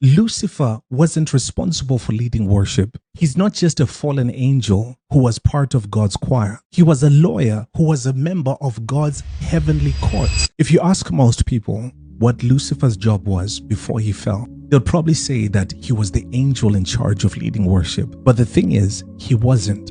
Lucifer wasn't responsible for leading worship. He's not just a fallen angel who was part of God's choir. He was a lawyer who was a member of God's heavenly courts. If you ask most people what Lucifer's job was before he fell, they'll probably say that he was the angel in charge of leading worship. But the thing is, he wasn't.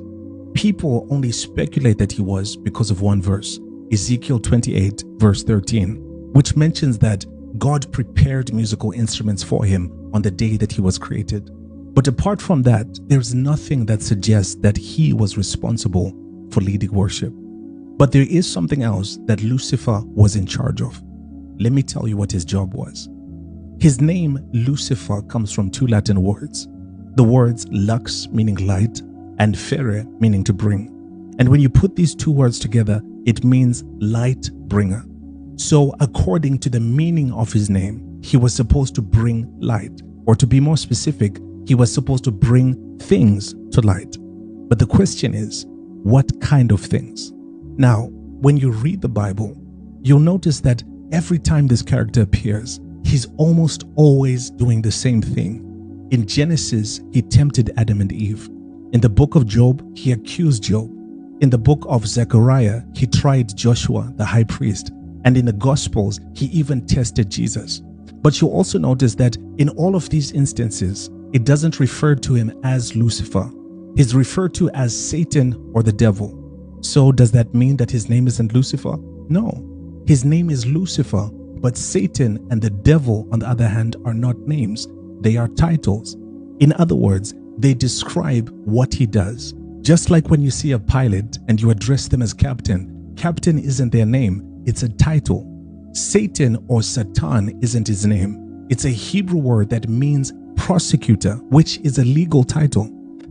People only speculate that he was because of one verse, Ezekiel 28 verse 13, which mentions that God prepared musical instruments for him on the day that he was created. But apart from that, there's nothing that suggests that he was responsible for leading worship. But there is something else that Lucifer was in charge of. Let me tell you what his job was. His name, Lucifer, comes from two Latin words. The words lux, meaning light, and ferre, meaning to bring. And when you put these two words together, it means light bringer. So according to the meaning of his name, he was supposed to bring light, or to be more specific, he was supposed to bring things to light. But the question is, what kind of things? Now, when you read the Bible, you'll notice that every time this character appears, he's almost always doing the same thing. In Genesis, he tempted Adam and Eve. In the book of Job, he accused Job. In the book of Zechariah, he tried Joshua, the high priest. And in the Gospels, he even tested Jesus. But you'll also notice that in all of these instances, it doesn't refer to him as Lucifer. He's referred to as Satan or the devil. So does that mean that his name isn't Lucifer? No. His name is Lucifer, but Satan and the devil, on the other hand, are not names. They are titles. In other words, they describe what he does. Just like when you see a pilot and you address them as captain, captain isn't their name. It's a title. Satan or Satan isn't his name. It's a Hebrew word that means prosecutor, which is a legal title.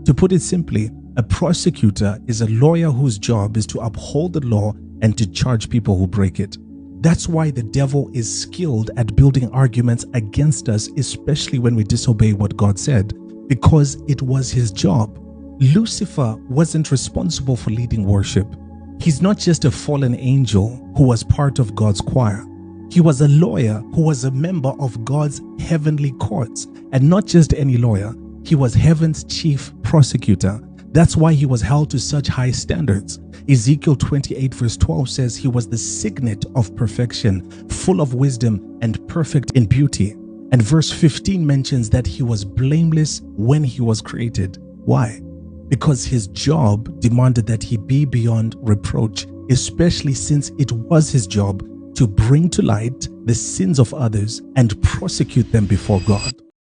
To put it simply, a prosecutor is a lawyer whose job is to uphold the law and to charge people who break it. That's why the devil is skilled at building arguments against us, especially when we disobey what God said, because it was his job. Lucifer wasn't responsible for leading worship. He's not just a fallen angel who was part of God's choir. He was a lawyer who was a member of God's heavenly courts. And not just any lawyer, he was heaven's chief prosecutor. That's why he was held to such high standards. Ezekiel 28 verse 12 says he was the signet of perfection, full of wisdom and perfect in beauty. And verse 15 mentions that he was blameless when he was created. Why? Because his job demanded that he be beyond reproach, especially since it was his job to bring to light the sins of others and prosecute them before God.